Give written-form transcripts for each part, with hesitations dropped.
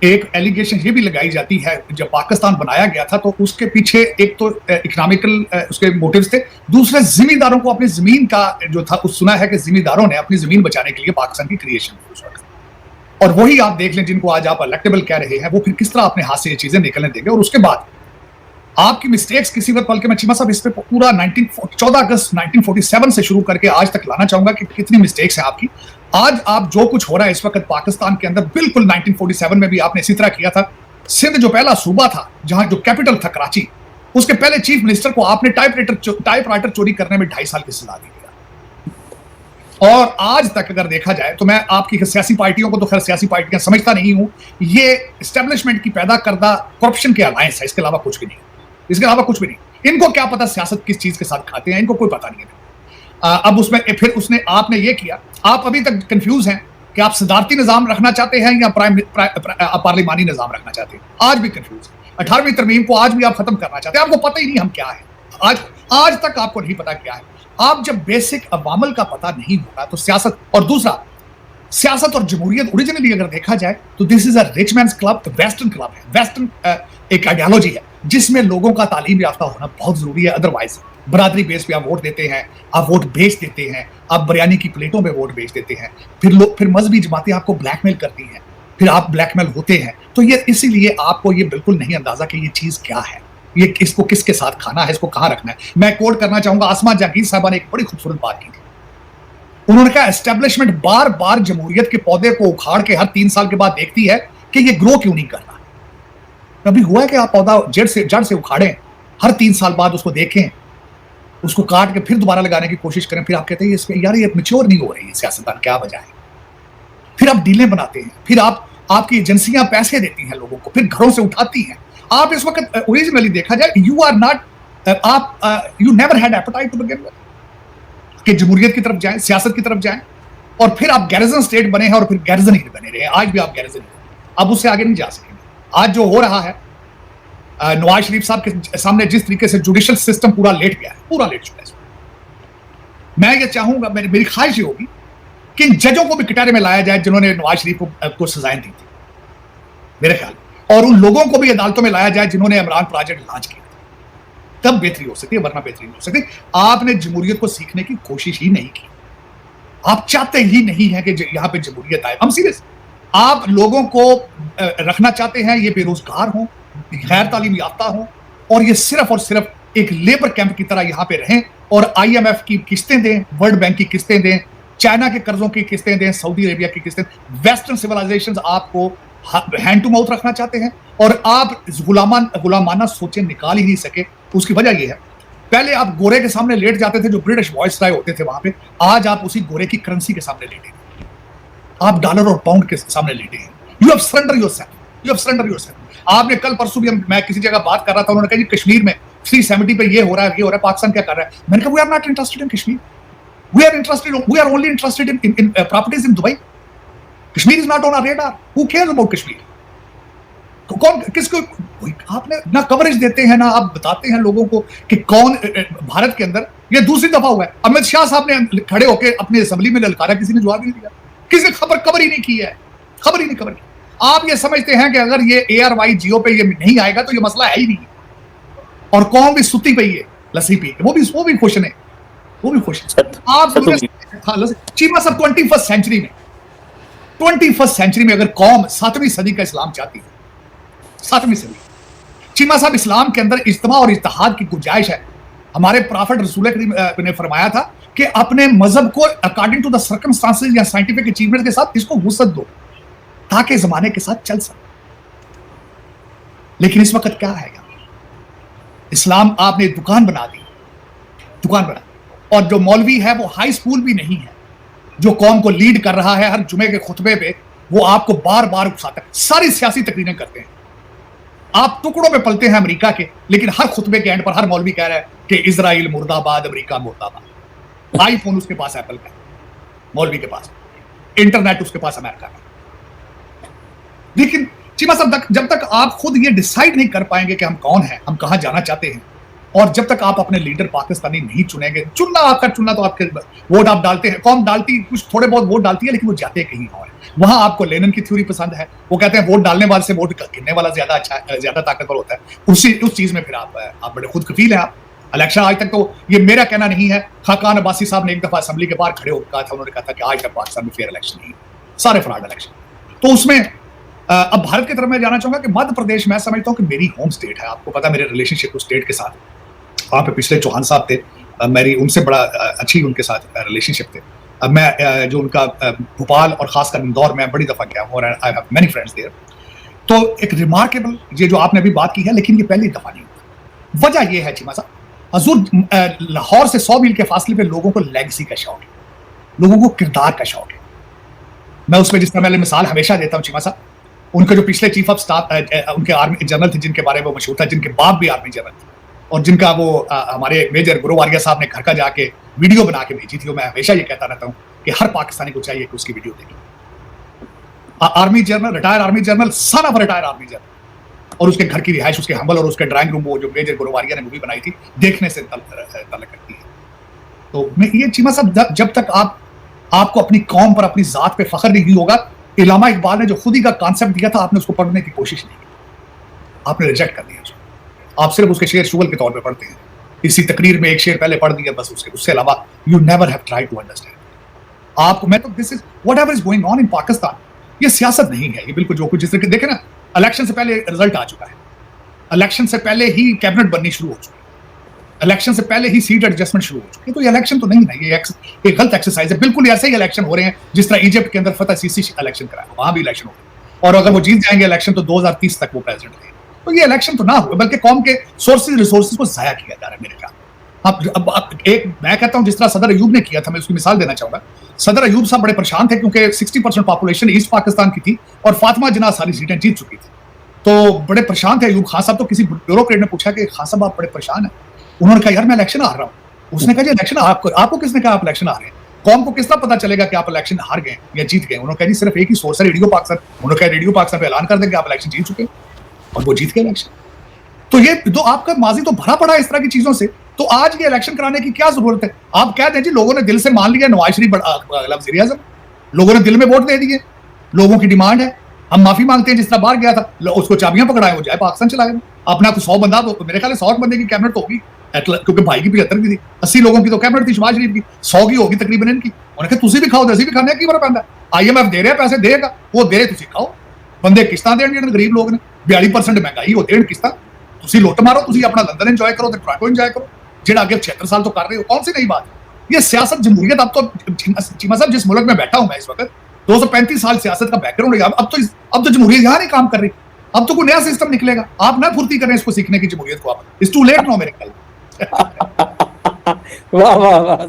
एक एलिगेशन ये भी लगाई जाती है, जब पाकिस्तान बनाया गया था तो उसके पीछे एक तो इकोनॉमिकल उसके मोटिव्स थे, दूसरे जिम्मेदारों को अपनी जमीन का जो था, सुना है कि जिम्मेदारों ने अपनी जमीन बचाने के लिए पाकिस्तान की क्रिएशन की उस वक्त। और वही आप देख लें जिनको आज आप इलेक्टेबल कह रहे हैं, वो फिर किस तरह अपने हाथ से ये चीजें निकलने देंगे। और उसके बाद आपकी मिस्टेक्स किसी वक्त, बल्कि मैं चीमा साहब इस पे पूरा 14 अगस्त 1947 से शुरू करके आज तक लाना चाहूंगा कि कितनी मिस्टेक्स हैं आपकी। आज आप जो कुछ हो रहा है इस वक्त पाकिस्तान के अंदर, बिल्कुल 1947 में भी आपने इसी तरह किया था। सिंध जो पहला सूबा था, जहां जो कैपिटल था कराची, उसके पहले चीफ मिनिस्टर को आपने टाइपराइटर चोरी करने में 2.5 साल की सजा दी। और आज तक अगर देखा जाए तो मैं आपकी सियासी पार्टियों को तो खैर सियासी पार्टियां समझता नहीं हूं, ये एस्टेब्लिशमेंट की पैदा करदा करप्शन के अलायंस है, इसके अलावा कुछ भी नहीं, इसके अलावा कुछ भी नहीं। इनको क्या पता सियासत किस चीज के साथ खाते हैं, इनको कोई पता नहीं है। अब उसमें फिर उसने आपने ये किया, आप अभी तक कंफ्यूज हैं कि आप सदारती निजाम रखना चाहते हैं या पार्लिमानी निजाम रखना चाहते हैं। आज भी कंफ्यूज है। 18वीं तरमीम को आज भी आप खत्म करना चाहते हैं, आपको पता ही नहीं हम क्या है। आज तक आपको नहीं पता क्या है। आप जब बेसिक अवामल का पता नहीं होगा तो सियासत, और दूसरा सियासत और जमहूरियत ओरिजिनली अगर देखा जाए तो this is a rich mains club, western club है, वेस्टर्न एक आइडियोलॉजी है जिसमें लोगों का तालीम याफ्ता होना बहुत जरूरी है। अदरवाइज बरादरी बेस पे आप वोट देते हैं, आप वोट बेच देते हैं, आप बिरयानी की प्लेटों में वोट बेच देते हैं, फिर मजहबी जमातें आपको ब्लैकमेल करती हैं, फिर आप ब्लैकमेल होते हैं। तो ये इसीलिए आपको ये बिल्कुल नहीं अंदाजा कि ये चीज क्या है, ये इसको किसके साथ खाना है, इसको कहां रखना है। मैं कोट करना चाहूंगा, आसमा जहांगीर साहबा ने एक बड़ी खूबसूरत बात की थी। उन्होंने कहा एस्टेब्लिशमेंट बार बार जमहूरियत के पौधे को उखाड़ के हर 3 साल के बाद देखती है कि ये ग्रो क्यों नहीं कर रहा। कभी हुआ है कि आप पौधा जड़ से उखाड़ें, हर 3 साल बाद उसको देखें, उसको काट के फिर दोबारा लगाने की कोशिश करें, फिर आप कहते हैं यार ये मैच्योर नहीं हो रही है सियासतदान, क्या वजह है। फिर आप डीलें बनाते हैं, फिर आपकी एजेंसियां पैसे देती हैं लोगों को, फिर घरों से उठाती हैं। आप इस वक्त ओरिजिनली देखा जाए you are not you never had appetite to begin with कि जमहूरियत की तरफ जाएं, सियासत की तरफ जाएं, और फिर आप गैरिजन स्टेट बने हैं और फिर गैरिजन ही बने रहे हैं। आज भी आप गैरिजन ही, अब उससे आगे नहीं जा सकेंगे। आज जो हो रहा है, नवाज शरीफ साहब के सामने जिस तरीके से जुडिशियल सिस्टम पूरा लेट गया है, पूरा लेट चुका है। मैं ये चाहूंगा, मेरी ख्वाहिश ये होगी कि इन जजों को भी कटहरे में लाया जाए जिन्होंने नवाज शरीफ को सजाएं दी थी, मेरे ख्याल, और उन लोगों को भी अदालतों में लाया जाए जिन्होंने इमरान प्रोजेक्ट लॉन्च किया। तब बेहतरी हो सकती है, वरना बेहतरी नहीं हो सकती। आपने जमहूरियत को सीखने की कोशिश ही नहीं की, आप चाहते ही नहीं है कि यहां पे जमहूरियत आए। हम सीरियस, आप लोगों को रखना चाहते हैं ये बेरोजगार हों, गैर तालीम याफ्ता हों, और ये सिर्फ और सिर्फ एक लेबर कैंप की तरह यहां पे रहें और IMF की किस्तें दें, वर्ल्ड बैंक की किस्तें दें, चाइना के कर्जों की किस्तें दें, सऊदी अरेबिया की किस्तें। वेस्टर्न सिविलाइजेशंस आपको हैंड टू माउथ रखना चाहते हैं और आप गुलामाना सोचें निकाल ही नहीं सके। उसकी वजह यह है, पहले आप गोरे के सामने लेट जाते थे जो ब्रिटिश वॉइसराय होते थे वहां पे, आज आप उसी गोरे की करेंसी के सामने लेटे हैं, आप डॉलर और पाउंड के सामने लेटे हैं। You have surrender yourself, you have surrender yourself. आपने कल परसों भी, मैं किसी जगह बात कर रहा था, उन्होंने कहा जी कश्मीर में 370 पे ये हो रहा है, पाकिस्तान क्या कर रहा है। मैंने कहा we are not interested in Kashmir, we are only interested in properties in Dubai. Kashmir is not on our radar, who cares about Kashmir. तो कौन किसको, आपने ना कवरेज देते हैं, ना आप बताते हैं लोगों को कि कौन भारत के अंदर, ये दूसरी दफा हुआ है। अमित शाह साहब ने खड़े होकर अपनी असेंबली में ललकारा, किसी ने जवाब नहीं दिया, किसी ने कवर ही नहीं की है, खबर ही नहीं कवर की। आप ये समझते हैं कि अगर ये ARY जियो पे ये नहीं आएगा तो ये मसला है ही नहीं, और कौन भी सुती पई है लस्सी पी, वो भी खुश है, वो भी खुश है। आप चीमा साहब 21st सेंचुरी में अगर कौम 7वीं सदी का इस्लाम चाहती है, 7वीं सदी, चीमा साहब इस्लाम के अंदर इज्तिमा और इत्तेहाद की गुंजाइश है। हमारे प्रॉफेट रसूल करीम ने फरमाया था कि अपने मजहब को अकॉर्डिंग टू द सर्कमस्टांसेस या साइंटिफिक अचीवमेंट के साथ इसको वुसअत दो ताकि जमाने के साथ चल सके। लेकिन इस वक्त क्या है, इस्लाम आपने दुकान बना दी, और जो मौलवी है वो हाई स्कूल भी नहीं है, जो कौम को लीड कर रहा है हर जुमे के खुतबे पे, वो आपको बार बार उकसाता है, सारी सियासी तकरीरें करते हैं। आप टुकड़ों पे पलते हैं अमेरिका के, लेकिन हर खुतबे के एंड पर हर मौलवी कह रहा है कि इजराइल मुर्दाबाद, अमेरिका मुर्दाबाद। आईफोन उसके पास एप्पल का, मौलवी के पास इंटरनेट, उसके पास अमेरिका का। लेकिन चीमा साहब, जब तक आप खुद ये डिसाइड नहीं कर पाएंगे कि हम कौन हैं, हम कहां जाना चाहते हैं, और जब तक आप अपने लीडर पाकिस्तानी नहीं चुनेंगे, चुनना आपका चुनना तो आपके वोट आप डालते हैं, कौम डालती कुछ थोड़े बहुत वोट डालती है लेकिन वो जाते कहीं और। वहां आपको लेनिन की थ्योरी पसंद है, वो कहते हैं वोट डालने वाले से वोट गिनने वाला ज्यादा अच्छा, ज्यादा ताकतवर होता है। उस चीज में फिर आप बड़े खुद कफील हैं। आप इलेक्शन आज तक तो, ये मेरा कहना नहीं है, खाकान अब्बासी साहब ने एक दफा असेंबली के बाहर खड़े होकर कहा था, उन्होंने कहा था कि आज तक पाकिस्तान में फेयर इलेक्शन नहीं, सारे फ्रॉड इलेक्शन। तो उसमें अब भारत की तरफ मैं जाना चाहूंगा कि मध्य प्रदेश, मैं समझता हूं कि मेरी होम स्टेट है। आपको पता है मेरे रिलेशनशिप उस स्टेट के साथ, वहां पे पिछले चौहान साहब थे, मेरी उनसे बड़ा अच्छी उनके साथ रिलेशनशिप थे। अब मैं जो उनका भोपाल और खासकर इंदौर में बड़ी दफा गया हूं और I have many friends there. तो एक रिमार्केबल, ये जो आपने अभी बात की है, लेकिन ये पहली दफा नहीं हुआ। वजह ये है चीमा साहब, हजूर लाहौर से 100 मील के फासले पे लोगों को लेगेसी का शौक है, लोगों को किरदार का शौक है। मैं उसमें जिस तरह मैंने मिसाल हमेशा देता हूं चीमा साहब, उनके जो पिछले चीफ ऑफ स्टाफ उनके आर्मी जनरल थे, जिनके बारे में वो मशहूर था, जिनके बाप भी आर्मी जनरल थे, और जिनका वो हमारे मेजर गुरुवारिया साहब ने घर का जाके वीडियो बना के भेजी थी। मैं हमेशा ये कहता रहता हूँ कि हर पाकिस्तानी को चाहिए कि उसकी वीडियो देखे। Army general, retire army general, son of retire army general, और उसके घर की रिहाइश, उसके हम्बल और उसके ड्राइंग रूम, वो जो मेजर गुरुवारिया ने मूवी बनाई थी, देखने से ताल्लुक रखती है। तो मैं ये चीमा साहब, जब तक आपको अपनी कौम पर, अपनी जात पे फख्र नहीं होगा, इलामा इकबाल ने जो खुद ही का कॉन्सेप्ट दिया था, आपने उसको पढ़ने की कोशिश नहीं की, आपने रिजेक्ट कर दिया उसको। आप सिर्फ उसके शेर शुगल के तौर पे पढ़ते हैं। इसी तकरीर में एक शेर पहले पढ़ दिया बस, उससे अलावा you never have tried to understand. आपको मैं तो this is whatever is going on in Pakistan, ये सियासत नहीं है, ये बिल्कुल जो कुछ जिस तरह देखे ना, इलेक्शन से पहले रिजल्ट आ चुका है, इलेक्शन से पहले ही कैबिनेट बननी शुरू हो चुकी है, इलेक्शन से पहले ही सीट एडजस्टमेंट शुरू हो चुकी है। तो ये इलेक्शन तो नहीं है, ये एक गलत एक्सरसाइज है। बिल्कुल ऐसे ही इलेक्शन हो रहे हैं जिस तरह इजिप्ट के अंदर फतह सीसी इलेक्शन कराया, वहां भी इलेक्शन हो रहे हैं, और अगर वो जीत जाएंगे इलेक्शन तो 2030 तक वो प्रेसिडेंट रहेंगे। तो ये इलेक्शन तो ना हो, बल्कि कौम के सोर्सेज रिसोर्सेज को जाया किया जा रहा है मेरे ख्याल। अब एक मैं कहता हूं जिस तरह सदर अयूब ने किया था, मैं उसकी मिसाल देना चाहूंगा। सदर अयूब साहब बड़े परेशान थे क्योंकि 60% पॉपुलेशन ईस्ट पाकिस्तान की थी और फातिमा जिन्ना सारी सीटें जीत चुकी थी, तो बड़े परेशान थे अयूब खान साहब। तो किसी ब्यूरोक्रेट ने पूछा कि खान साहब आप बड़े परेशान हैं? उन्होंने कहा यार मैं इलेक्शन हार रहा हूं। उसने कहा जी इलेक्शन आपको किसने कहा आप इलेक्शन हार रहे हैं? कौम को किस तरह पता चलेगा कि आप इलेक्शन हार गए या जीत गए? उन्होंने कहा जी सिर्फ एक ही सोर्स है, रेडियो पाकिस्तान। उन्होंने कहा रेडियो पाकिस्तान पे ऐलान कर देंगे आप इलेक्शन जीत चुके हैं, और वो जीत गए इलेक्शन। तो ये तो आपका माजी तो भरा पड़ा है इस तरह की चीजों से। तो आज ये इलेक्शन कराने की क्या जरूरत है? आप कह दें जी लोगों ने दिल से मान लिया नवाज शरीफ वज़ीर आज़म, लोगों ने दिल में वोट दे दिए, लोगों की डिमांड है, हम माफी मांगते हैं। जिस तरह बाहर गया था, उसको चाबियां पकड़ाए, हो जाए पाकिस्तान चला गया। अपना तो 100 बंदा, तो मेरे ख्याल 100 बंदे की कैबिनेट तो होगी, क्योंकि भाई की 75 की थी, 80 लोगों की तो कैबिनेट थी शहबाज शरीफ की, 100 की होगी तकरीबन इनकी। उन्होंने कहा तुसी भी खाओ, दसी भी खाने की बड़ा पैंदा, IMF दे रहे हैं पैसे, देगा वो दे रहे, तुसी खाओ। बंदे किस्तां देण, जेहड़े गरीब लोग ने 42% महंगाई हो देण किस्तां, तुसी लुੱਟ मारो, तुसी अपना लंदन एंजॉय करो, तो टोरंटो एंजॉय करो, जेड़ा आगे 76 साल तो कर रहे हो। कौन सी नई बात है ये? सियासत, जमहूरियत। अब तो चीमा साहब जिस मुल्क में बैठा हूं मैं इस वक्त, 235 साल सियासत का बैकग्राउंड है। अब तो जमहूरियत यहाँ नहीं काम कर रही, अब तो कोई नया सिस्टम निकलेगा। आप ना फुर्ती करें इसको सीखने की जमहूरियत को, आप इट्स टू लेट नाउ मेरे ख्याल। वाह वाह वाह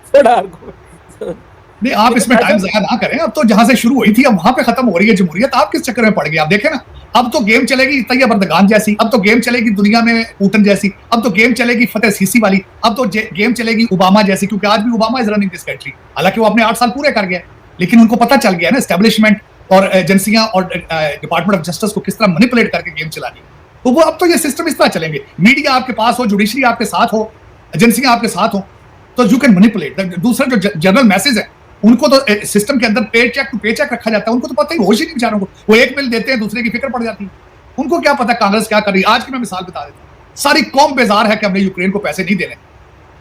सर, नहीं आप इसमें टाइम ज़ाया ना करें। अब तो जहां से शुरू हुई थी अब वहां पे खत्म हो रही है जमहूरियत। आप किस चक्कर में पड़ गए? आप देखें ना, अब तो गेम चलेगी तैयब अर्दगान जैसी, अब तो गेम चलेगी दुनिया में पुतिन जैसी, अब तो गेम चलेगी फतेह सीसी वाली, अब तो गेम चलेगी ओबामा जैसी, क्योंकि आज भी Obama is running this country. हालांकि वो अपने 8 साल पूरे कर गया, लेकिन उनको पता चल गया ना एस्टेब्लिशमेंट और एजेंसियां और डिपार्टमेंट ऑफ जस्टिस को किस तरह मैनिपुलेट करके गेम चलानी। तो वो अब तो ये सिस्टम इस तरह चलेंगे, मीडिया आपके पास हो, जुडिशरी आपके साथ हो, एजेंसियां आपके साथ हो, तो यू कैन मैनिपुलेट। दूसरा जो जनरल मैसेज है, उनको तो सिस्टम के अंदर पे चेक टू पे चेक रखा जाता है, उनको तो पता ही होश ही नहीं बेचारों को। वो एक बिल देते हैं, दूसरे की फिक्र पड़ जाती है, उनको क्या पता कांग्रेस क्या कर रही है। आज की मैं मिसाल बता देता हूँ, सारी कौम बेजार है कि हमने यूक्रेन को पैसे नहीं देने।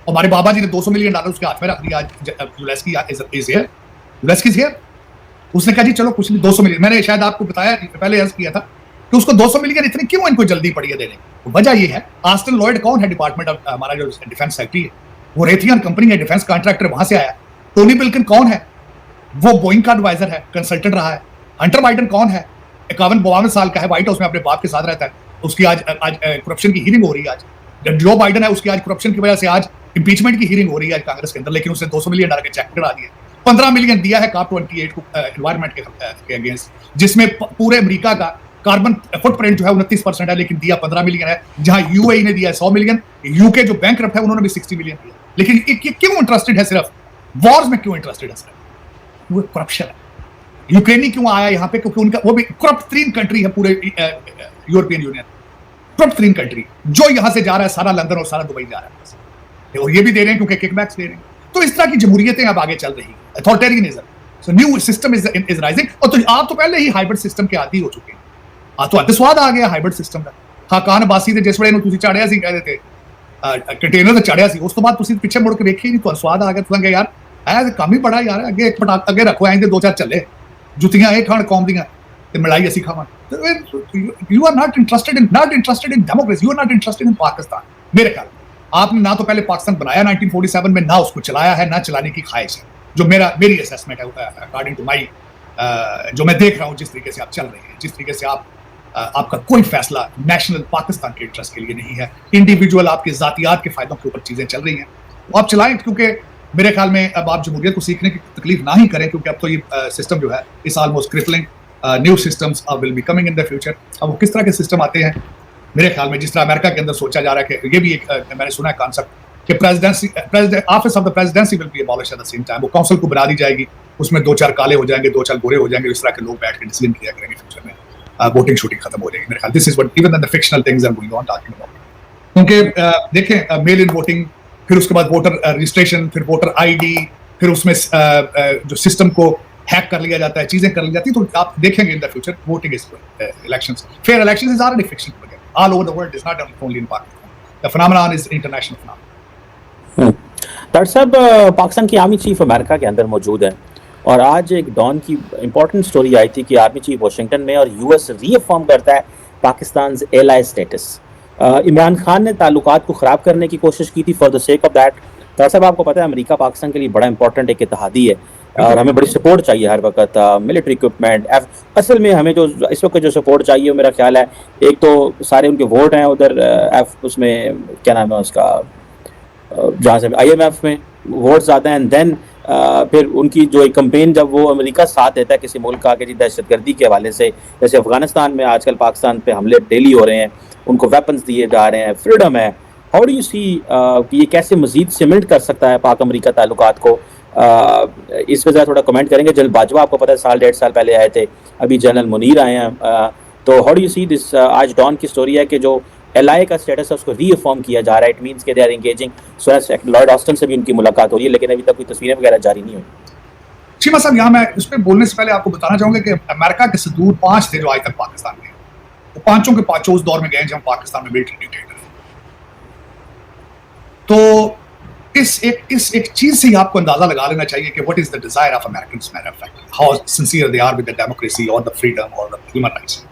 हमारे बाबा जी ने $200 मिलियन उसके हाथ में रख दिया। उसने कहा जी चलो कुछ नहीं, 200 मिलियन। मैंने शायद आपको बताया पहले अर्ज किया था कि उसको 200 मिलियन इतनी क्यों इनको जल्दी पड़ी है देने। वजह ये है, आस्टन लॉयड कौन है डिपार्टमेंट ऑफ हमारा जो डिफेंस सेक्रेटरी है, वो रेथियन कंपनी है, डिफेंस कॉन्ट्रैक्टर वहां से आया। टोनी बिल्किन कौन है? वो बोइंग का एडवाइजर है, कंसल्टेंट रहा है। हंटर बाइडन कौन है? 51-52 साल का है, व्हाइट हाउस में अपने बाप के साथ रहता है। उसकी आज करप्शन की हियरिंग हो रही है। आज जो बाइडन है उसकी आज करप्शन की वजह से आज इंपीचमेंट की हियरिंग हो रही है आज कांग्रेस के अंदर, लेकिन उसने 200 मिलियन डाल के चेक करा दिया। 15 मिलियन दिया है COP28 को एनवायरमेंट के अगेंस्ट, जिसमें पूरे अमेरिका का कार्बन फुटप्रिंट जो है 29% है, लेकिन दिया 15 मिलियन है। जहां UAE ने दिया 100 मिलियन, यूके जो बैंकरप्ट है उन्होंने भी 60 मिलियन दिया। लेकिन क्यों इंटरेस्टेड है? सिर्फ वॉर्स में क्यों इंटरेस्टेड है? सिर्फ वो करप्शन है। यूक्रेनी क्यों आया यहाँ पे? क्योंकि उनका वो भी करप्ट 3 कंट्री है पूरे यूरोपियन यूनियन। करप्ट तरीन कंट्री, जो यहां से जा रहा है सारा लंदन और सारा दुबई जा रहा है, और ये भी दे रहे हैं क्योंकि किकबैक्स दे रहे हैं। तो इस तरह की जमहूरियतें अब आगे चल रही है, authoritarianism, so new system is rising. और तो आप तो पहले ही हाइब्रिड सिस्टम के आदी हो चुके हैं, तो अतिस्वाद आ गया हाइब्रिड सिस्टम का। हाँ, कान बासी ਦੇ ਜਿਸ ਵੇਲੇ ਨੂੰ ਤੁਸੀਂ ਚਾੜਿਆ ਸੀ ਕਹਿੰਦੇ ਤੇ ਕੰਟੇਨਰ ਤੇ ਚਾੜਿਆ ਸੀ, ਉਸ ਤੋਂ ਬਾਅਦ ਤੁਸੀਂ ਪਿੱਛੇ ਮੁੜ ਕੇ ਵੇਖਿਆ ਨਹੀਂ, ਤੁਹਾਨੂੰ ਸਵਾਦ ਆ ਗਿਆ, ਤੁਸੀਂ ਕਹੇ ਯਾਰ ਇਹ ਕੰਮ ਹੀ ਬੜਾ ਯਾਰ, ਅੱਗੇ ਇੱਕ ਪਟਾਕ ਅੱਗੇ ਰੱਖੋ, ਐਂ ਦੇ ਦੋ ਚਾਰ ਚੱਲੇ, ਜੁੱਤੀਆਂ ਇਹ ਖਾਣ ਕੌਮ ਦੀਆਂ ਤੇ ਮਲਾਈ ਅਸੀਂ ਖਾਵਾਂਗੇ। You are not interested in democracy, you are not interested in Pakistan. मेरे ख्याल आपने ना तो पहले पाकिस्तान बनाया 1947 में, ना उसको चलाया है, ना चलाने की ख्वाहिश है, जो मेरी असेसमेंट है अकॉर्डिंग टू माई, जो मैं देख रहा हूँ जिस तरीके से आप चल रहे हैं, जिस तरीके से आपका कोई फैसला नेशनल पाकिस्तान के इंटरेस्ट के लिए नहीं है, इंडिविजुअल आपके जातियात के फायदों के ऊपर चीजें चल रही हैं, वो आप चलाएं। क्योंकि मेरे ख्याल में अब आप जमहूरियत को सीखने की तकलीफ ना ही करें, क्योंकि अब तो ये सिस्टम जो है इस almost crippling, new systems will be coming in the future. अब वो किस तरह के सिस्टम आते हैं, मेरे ख्याल में जिस तरह अमेरिका के अंदर सोचा जा रहा है कि ये भी एक मैंने सुना है कॉन्सेप्ट कि office of the presidency will be abolished at the same time, वो काउंसिल को बना दी जाएगी, उसमें 2-4 काले हो जाएंगे, 2-4 गोरे हो जाएंगे, इस तरह के लोग बैठ के डिसीजन किया करेंगे फ्यूचर में, वोटिंग शूटिंग खत्म हो जाएगी। मेरे ख्याल this is what even the fictional things are going on talking about. क्योंकि देखें मेल इन वोटिंग, फिर उसके बाद वोटर रजिस्ट्रेशन, फिर वोटर आईडी, फिर उसमें जो सिस्टम को हैक कर लिया जाता है, चीजें कर ली जाती है, तो आप देखेंगे in the future voting is elections, fair elections is already fiction all over the world, is not only in Pakistan, the phenomenon is international phenomenon. Doctor साहब, पाकिस्तान की आर्मी चीफ अमेरिका के अंदर मौजूद है, और आज एक डॉन की इंपॉर्टेंट स्टोरी आई थी कि आर्मी चीफ वाशिंगटन में, और यूएस रीअफर्म करता है पाकिस्तान एलाई स्टेटस। इमरान खान ने ताल्लुकात को ख़राब करने की कोशिश की थी for the sake of that. Doctor साहब, आपको पता है अमेरिका पाकिस्तान के लिए बड़ा इंपॉर्टेंट एक इत्तेहादी है, और हमें बड़ी सपोर्ट चाहिए हर वक्त, मिलिट्री इक्विपमेंट। असल में हमें जो इस वक्त जो सपोर्ट चाहिए, मेरा ख्याल है एक तो सारे उनके वोट हैं उधर उसमें क्या नाम है उसका, जहाँ से IMF में वोट ज़्यादा हैं, एंड देन फिर उनकी जो एक कंपेन जब वो अमेरिका साथ देता है किसी मुल्क का कि जी दहशतगर्दी के हवाले से, जैसे अफगानिस्तान में आजकल पाकिस्तान पे हमले डेली हो रहे हैं, उनको वेपन्स दिए जा रहे हैं, फ्रीडम है, हाउ डू यू सी कि ये कैसे मजीद सीमेंट कर सकता है पाक अमेरिका ताल्लुकात को? इस वजह थोड़ा कमेंट करेंगे। जनरल बाजवा आपको पता है 1.5 साल पहले आए थे, अभी जनरल मुनीर आए हैं, तो how do you see this? आज डॉन की स्टोरी है कि जो LI का स्टेटस है उसको रीअफर्म किया जा रहा है, इट मींस कि they are engaging. Lord Austin से भी उनकी मुलाकात हो रही है, लेकिन अभी तक कोई तस्वीरें वगैरह जारी नहीं हुई। चीमा साहब, यहाँ मैं इस पर बोलने से पहले आपको बताना चाहूंगा कि अमेरिका के सदूर 5 थे जो आज तक पाकिस्तान गए, तो पांचों के पांचों उस दौर में गए जब पाकिस्तान में मिलिट्री डिक्टेटर। तो इस एक चीज से ही आपको अंदाजा लगा लेना चाहिए कि what is the desire of Americans, matter of fact, how sincere they are with the democracy और द फ्रीडम और द ह्यूमन राइट्स।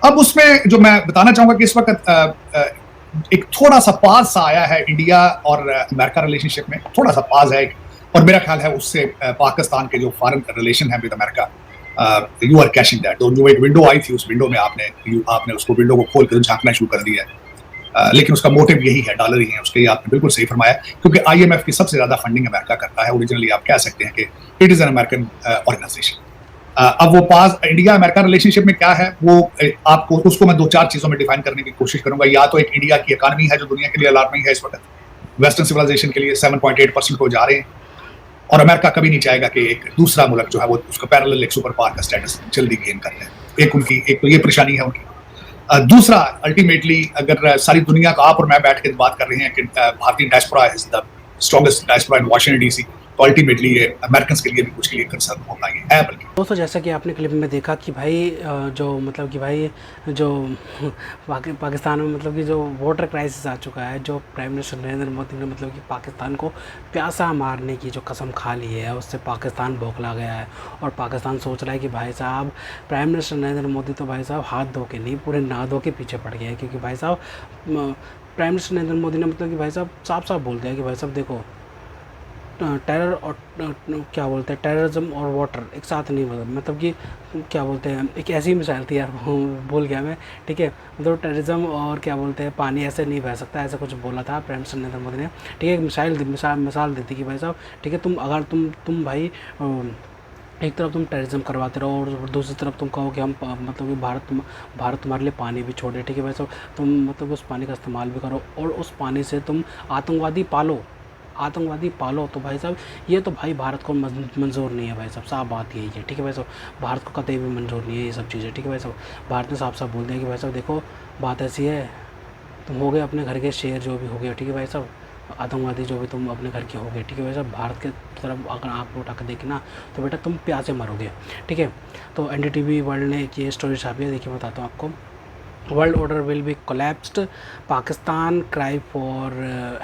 अब उसमें जो मैं बताना चाहूंगा कि इस वक्त एक थोड़ा सा पाज सा आया है इंडिया और अमेरिका रिलेशनशिप में, थोड़ा सा पाज है, और मेरा ख्याल है उससे पाकिस्तान के जो फॉरेन रिलेशन है with America, you are cashing that. जो एक विंडो आई थी, उस विंडो में आपने उसको विंडो को खोल कर झांकना शुरू कर दिया है, लेकिन उसका मोटिव यही है, डॉलर ही है उसके, आपने बिल्कुल सही फरमाया, क्योंकि IMF की सबसे ज्यादा फंडिंग अमेरिका करता है। ओरिजिनली आप कह सकते हैं कि it is an American organization. अब वो पास इंडिया अमेरिका रिलेशनशिप में क्या है, वो आपको उसको मैं 2-4 चीजों में डिफाइन करने की कोशिश करूंगा। या तो एक इंडिया की इकानमी है जो दुनिया के लिए अलार्मिंग है इस वक्त, वेस्टर्न सिविलाइजेशन के लिए 7.8% को जा रहे हैं, और अमेरिका कभी नहीं चाहेगा कि एक दूसरा मुल्क जो है वो उसका पैरेलल एक सुपर पावर का स्टेटस जल्दी गेन कर ले। एक तो ये परेशानी है उनकी। दूसरा, अल्टीमेटली अगर सारी दुनिया का आप और मैं बैठ के बात कर रहे हैं कि भारतीय diaspora is the strongest diaspora in Washington DC, तो अल्टीमेटली ये अमेरिकन के लिए भी कुछ के लिए कंसर्न होना ही है। बल्कि दोस्तों, जैसा कि आपने क्लिप में देखा कि भाई जो मतलब कि भाई जो पाकिस्तान में मतलब कि जो वोटर क्राइसिस आ चुका है, जो प्राइम मिनिस्टर नरेंद्र मोदी ने मतलब कि पाकिस्तान को प्यासा मारने की जो कसम खा ली है, उससे पाकिस्तान बौखला गया है, और पाकिस्तान सोच रहा है कि भाई साहब प्राइम मिनिस्टर नरेंद्र मोदी तो भाई साहब हाथ धो के नहीं, पूरे ना धो के पीछे पड़ गए हैं। क्योंकि भाई साहब प्राइम मिनिस्टर नरेंद्र मोदी ने मतलब कि भाई साहब साफ साफ बोल दिया कि भाई साहब देखो, टेरर और क्या बोलते हैं, टेररिज्म और वाटर एक साथ नहीं, मतलब कि क्या बोलते हैं, एक ऐसी मिसाइल थी यार, भूल गया मैं, ठीक है, मतलब टेररिज्म और क्या बोलते हैं पानी ऐसे नहीं बह सकता, ऐसा कुछ बोला था प्राइम मिनिस्टर नरेंद्र मोदी ने, ठीक है। एक मिसाल दी थी कि भाई साहब ठीक है, तुम अगर तुम भाई एक तरफ तुम टेररिज्म करवाते रहो और दूसरी तरफ तुम कहो कि हम मतलब कि भारत तुम्हारे लिए पानी भी छोड़े, ठीक है भाई साहब, तुम मतलब उस पानी का इस्तेमाल भी करो और उस पानी से तुम आतंकवादी पालो, तो भाई साहब ये तो भाई भारत को मंजूर नहीं है भाई साहब, साफ बात यही है, ठीक है भाई साहब, भारत को कतई भी मंजूर नहीं है ये सब चीज़ें, ठीक है भाई साहब। भारत ने साफ साफ बोल दिया कि भाई साहब देखो बात ऐसी है तुम हो गए अपने घर के शेर जो भी हो गए, ठीक है भाई साहब, आतंकवादी जो भी तुम अपने घर के हो गए, ठीक है भाई साहब। भारत के तरफ अगर आँख उठा कर देखे ना तो बेटा तुम प्यासे मरोगे, ठीक है। तो एनडीटीवी वर्ल्ड ने एक ये स्टोरी छापी है, देखिए बताता हूँ आपको। World order will be collapsed. Pakistan cry for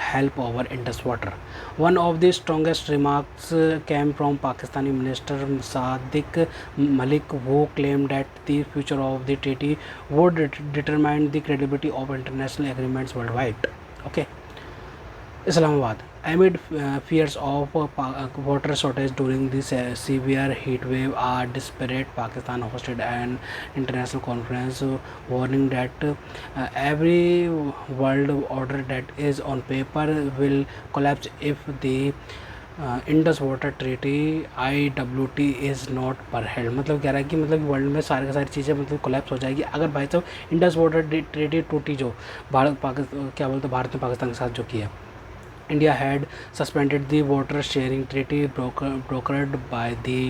help over Indus water. One of the strongest remarks came from Pakistani Minister Sadiq Malik, who claimed that the future of the treaty would determine the credibility of international agreements worldwide. Okay. Islamabad. Amid fears of water shortage during this severe heat wave, are desperate. Pakistan hosted an international conference warning that every world order that is on paper will collapse if the Indus water treaty IWT is not पर held. मतलब कह रहा है कि मतलब world में सारी की सारी चीज़ें मतलब कोलैप्स हो जाएगी अगर भाई साहब इंडस वाटर ट्रीटी टूटी, जो भारत पाकिस्तान क्या बोलते भारत ने पाकिस्तान के साथ जो किया। India had suspended the water sharing treaty brokered by the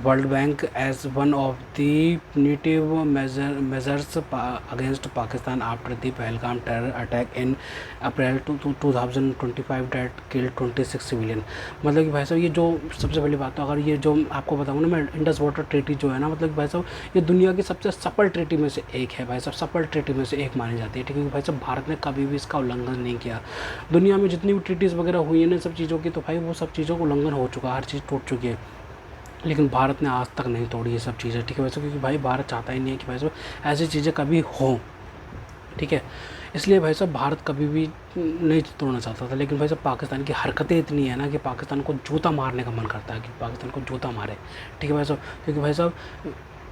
World Bank as one of the punitive measures against Pakistan after the Pahalgam terror attack in April 2025 that killed 26 civilian। मतलब कि भाई साहब ये जो सबसे पहली बात, तो अगर ये जो आपको बताऊँ ना मैं, इंडस वाटर ट्रीटी जो है ना, मतलब कि भाई साहब ये दुनिया की सबसे सफल ट्रीटी में से एक है भाई साहब, सफल ट्रीटी में से एक मानी जाती है, ठीक है। भाई साहब भारत ने कभी भी इसका उल्लंघन नहीं किया। दुनिया में जितनी भी ट्रीटीज़ वगैरह हुई है ना सब चीज़ों की, तो भाई वो सब चीज़ों का उल्लंघन हो चुका है, हर चीज़ टूट चुकी है, लेकिन भारत ने आज तक नहीं तोड़ी ये सब चीज़ें, ठीक है वैसे, क्योंकि भाई भारत चाहता ही नहीं है कि भाई साहब ऐसी चीज़ें कभी हों, ठीक है। इसलिए भाई साहब भारत कभी भी नहीं तोड़ना चाहता था, लेकिन भाई साहब पाकिस्तान की हरकतें इतनी है ना कि पाकिस्तान को जूता मारने का मन करता है कि पाकिस्तान को जूता मारे, ठीक है भाई साहब। क्योंकि भाई साहब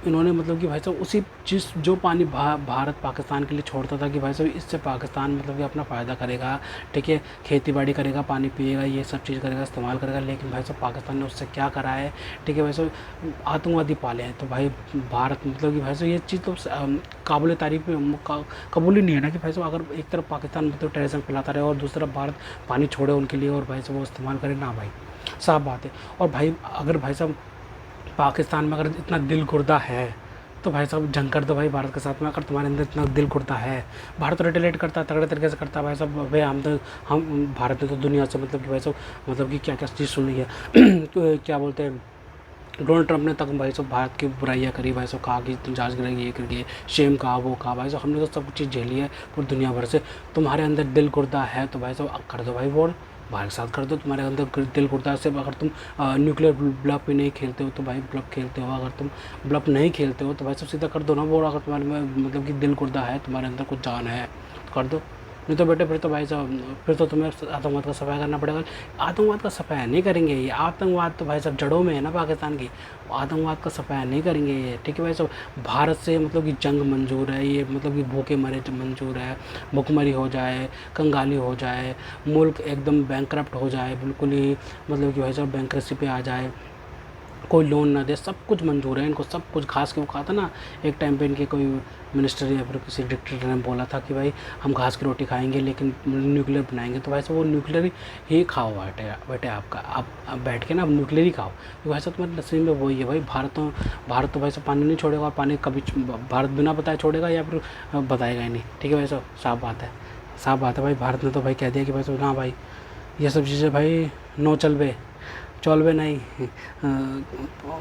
इन्होंने मतलब कि भाई साहब उसी चीज़ जो पानी भारत पाकिस्तान के लिए छोड़ता था कि भाई साहब इससे पाकिस्तान मतलब कि अपना फ़ायदा करेगा, ठीक है, खेती बाड़ी करेगा, पानी पिएगा, ये सब चीज़ करेगा, इस्तेमाल करेगा, लेकिन भाई साहब पाकिस्तान ने उससे क्या करा है, ठीक है भाई साहब, आतंकवादी पाले हैं। तो भाई भारत मतलब कि भाई साहब ये चीज़ तो काबिल तारीफ कबूल ही नहीं है ना कि भाई साहब अगर एक तरफ पाकिस्तान मतलब टेररिज्म फैलाता रहे और दूसरा भारत पानी छोड़े उनके लिए और भाई साहब वो इस्तेमाल करे ना, भाई साफ बात है। और भाई अगर भाई साहब पाकिस्तान में अगर इतना दिल गुर्दा है तो भाई साहब जंग कर दो भाई भारत के साथ में। अगर तुम्हारे अंदर इतना दिल गुर्दा है, भारत तो रिटेलेट करता है, तगड़े तरीके से करता है भाई साहब। भाई हम भारत ने तो दुनिया से मतलब कि भाई साहब मतलब कि क्या क्या चीज़ सुनी है तो क्या बोलते हैं, डोनाल्ड ट्रंप ने तक भाई साहब भारत की बुराइयाँ करी, भाई साहब कहा कि तुम जांच करेंगे, ये करके शेम कहा, वो कहा, भाई साहब हमने तो सब चीज़ झेली है पूरी दुनिया भर से। तुम्हारे अंदर दिल गुर्दा है तो भाई साहब कर दो भाई वॉर, भारत के साथ कर दो। तुम्हारे अंदर दिल गुर्दा से अगर तुम न्यूक्लियर ब्लफ भी नहीं खेलते हो तो भाई ब्लफ खेलते हो, अगर तुम ब्लफ नहीं खेलते हो तो भाई सब सीधा कर दो ना वॉर। अगर तुम्हारे में मतलब कि दिल गुर्दा है, तुम्हारे अंदर कुछ जान है तो कर दो, नहीं तो बेटे फिर तो भाई साहब फिर तो तुम्हें आतंकवाद का सफाया करना पड़ेगा। आतंकवाद का सफाया नहीं करेंगे ये, आतंकवाद तो भाई साहब जड़ों में है ना पाकिस्तान की, आतंकवाद का सफाया नहीं करेंगे ये, ठीक है भाई साहब। भारत से मतलब कि जंग मंजूर है, ये मतलब कि भूखे मरे मंजूर है, भुखमरी हो जाए, कंगाली हो जाए, मुल्क एकदम बैंकरप्ट हो जाए, बिल्कुल ही मतलब कि भाई साहब बैंकरप्सी पे आ जाए, कोई लोन ना दे, सब कुछ मंजूर है इनको, सब कुछ। घास के वो कहा था ना एक टाइम पे इनके कोई मिनिस्टर या फिर किसी डिक्टेटर ने बोला था कि भाई हम घास की रोटी खाएंगे लेकिन न्यूक्लियर बनाएंगे, तो भाई साहब वो न्यूक्लियर ही खाओ बेटे आपका, आप बैठ के ना न्यूक्लियर ही खाओ, क्योंकि भाई साहब तुम्हारे नसीब में वही है भाई। भारत तो भाई साहब पानी नहीं छोड़ेगा, और पानी कभी भारत बिना बताए छोड़ेगा या फिर बताएगा ही नहीं, ठीक है भाई साहब, साफ बात है, साफ बात है भाई। भारत ने तो भाई कह दिया कि भाई साहब ना भाई ये सब चीज़ें भाई नो चलबे, चौलबे नहीं,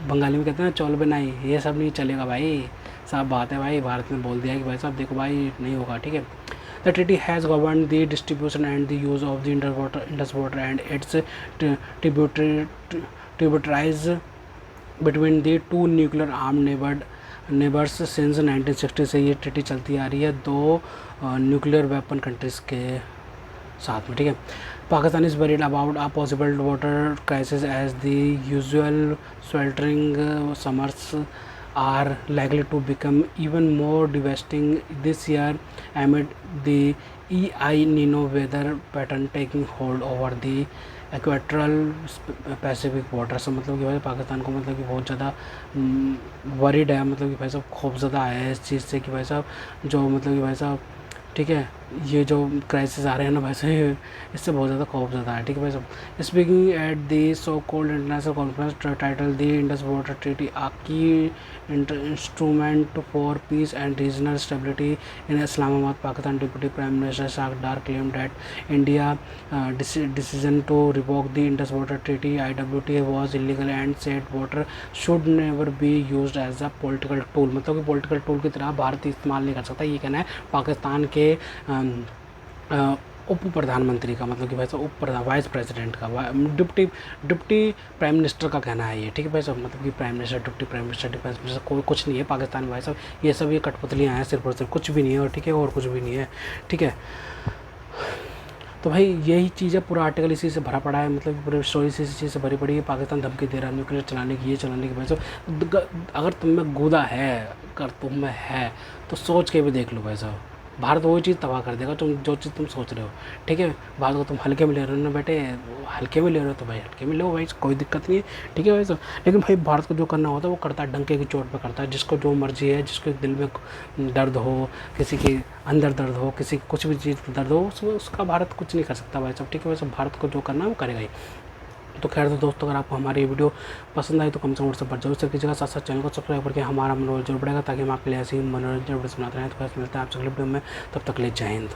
बंगाली में कहते हैं ना चौलबे नहीं, ये सब नहीं चलेगा भाई, साफ बात है भाई। भारत ने बोल दिया कि भाई साहब देखो भाई नहीं होगा, ठीक है। The treaty has govern the distribution and the use of the Indus water and it's tributaries between the two nuclear arm neighbours since 1960 से ये ट्रीटी चलती आ रही है दो न्यूक्लियर वेपन कंट्रीज़ के साथ में, ठीक है। Pakistan is worried about a possible water crisis as the usual sweltering summers are likely to become even more devastating this year amid the El Nino weather pattern taking hold over the equatorial Pacific water से। मतलब कि भाई पाकिस्तान को मतलब कि बहुत ज़्यादा worried है, मतलब कि भाई साहब खौफज़दा है इस चीज़ से कि भाई साहब जो मतलब कि भाई साहब ठीक है ये जो क्राइसिस आ रहे हैं ना भाई साहब, इससे बहुत ज़्यादा खौफ ज़्यादा है, ठीक है भाई साहब। Speaking at the so called international conference title the Indus water treaty a key instrument for peace and regional stability in Islamabad, Pakistan, deputy prime minister Shah Dar claim that India decision to revoke the Indus Water Treaty IWT was illegal and said water should never be used as a political tool। मतलब कि political tool की तरह भारत इस्तेमाल नहीं कर सकता, ये कहना है पाकिस्तान के उप प्रधानमंत्री का, मतलब कि भाई साहब उप प्रधान वाइस प्रेसिडेंट का, डिप्टी प्राइम मिनिस्टर का कहना है ये, ठीक है भाई साहब। मतलब कि prime minister, deputy prime minister, defence minister कोई कुछ नहीं है पाकिस्तान में भाई साहब, ये सब ये कठपुतलियाँ हैं सिर्फ और सिर्फ, कुछ भी नहीं है, और ठीक है, और कुछ भी नहीं है, ठीक है। तो भाई यही चीज़ है, पूरा आर्टिकल इसी से भरा पड़ा है, मतलब पूरी स्टोरी इसी चीज़ से भरी पड़ी है। पाकिस्तान धमकी दे रहा है न्यूक्लियर चलाने की, ये चलाने की, भाई साहब अगर तुम में गुदा है, अगर तुम में है तो सोच के भी देख लो भाई साहब, भारत वही चीज़ तबाह कर देगा तुम जो चीज़ तुम सोच रहे हो, ठीक है। भारत को तुम हल्के में ले रहे हो ना बेटे, हल्के में ले रहे हो तो भाई हल्के में लो भाई, कोई दिक्कत नहीं है, ठीक है भाई साहब। लेकिन भाई भारत को जो करना होता है वो करता है, डंके की चोट पे करता है, जिसको जो मर्जी है, जिसके दिल में दर्द हो, किसी के अंदर दर्द हो, किसी कुछ भी चीज़ दर्द हो, उसका भारत कुछ नहीं कर सकता भाई साहब, ठीक है भाई साहब। भारत को जो करना है वो करेगा ही। तो खैर तो दोस्तों, अगर आपको हमारी वीडियो पसंद आई तो कम से कम व्हाट्सएप पर जरूर शेयर कीजिएगा, साथ साथ चैनल को सब्सक्राइब करके हमारा मनोरंजन जरूर बढ़ेगा, ताकि हम आपके लिए ऐसी मनोरंजन वीडियो बनाते रहें। तो मिलते हैं आपसे अगली वीडियो में, तब तक ले जय हिंद।